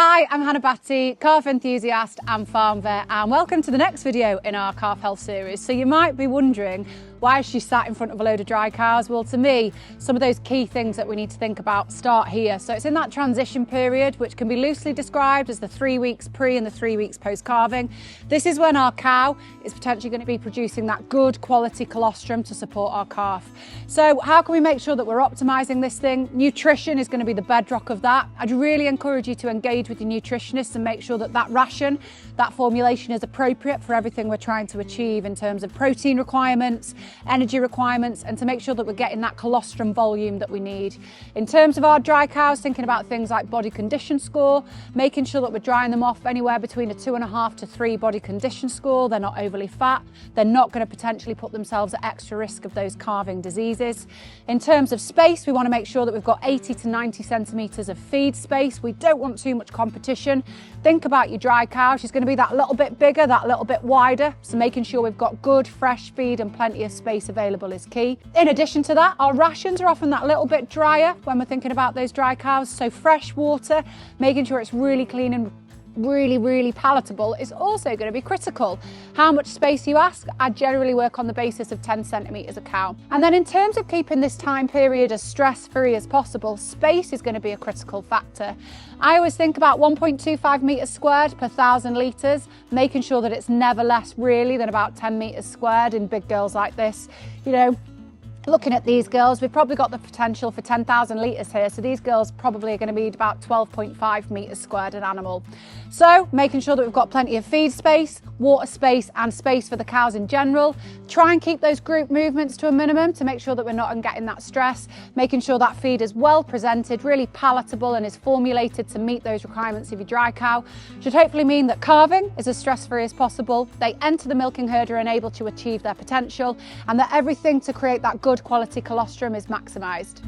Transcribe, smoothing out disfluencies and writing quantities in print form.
Hi, I'm Hannah Batty, calf enthusiast and farm vet, and welcome to the next video in our calf health series. So you might be wondering, why is she sat in front of a load of dry cows? Well, to me, some of those key things that we need to think about start here. So it's in that transition period, which can be loosely described as the 3 weeks pre and the 3 weeks post-calving. This is when our cow is potentially going to be producing that good quality colostrum to support our calf. So how can we make sure that we're optimizing this thing? Nutrition is going to be the bedrock of that. I'd really encourage you to engage with your nutritionist and make sure that that ration, that formulation is appropriate for everything we're trying to achieve in terms of protein requirements, energy requirements, and to make sure that we're getting that colostrum volume that we need. In terms of our dry cows, thinking about things like body condition score, making sure that we're drying them off anywhere between a 2.5 to 3 body condition score. They're not overly fat. They're not going to potentially put themselves at extra risk of those calving diseases. In terms of space, we want to make sure that we've got 80 to 90 centimetres of feed space. We don't want too much competition. Think about your dry cow. She's going to be that little bit bigger, that little bit wider. So making sure we've got good fresh feed and plenty of space available is key. In addition to that, our rations are often that little bit drier when we're thinking about those dry cows. So fresh water, making sure it's really clean and really palatable is also going to be critical. How much space, you ask? I generally work on the basis of 10 centimetres a cow. And then in terms of keeping this time period as stress-free as possible, space is going to be a critical factor. I always think about 1.25 metres squared per 1,000 litres, making sure that it's never less really than about 10 metres squared in big girls like this. You know, looking at these girls, we've probably got the potential for 10,000 litres here. So these girls probably are going to be about 12.5 metres squared an animal. So making sure that we've got plenty of feed space, water space and space for the cows in general. Try and keep those group movements to a minimum to make sure that we're not getting that stress. Making sure that feed is well presented, really palatable and is formulated to meet those requirements of your dry cow. Should hopefully mean that calving is as stress-free as possible. They enter the milking herder and able to achieve their potential, and that everything to create that good quality colostrum is maximised.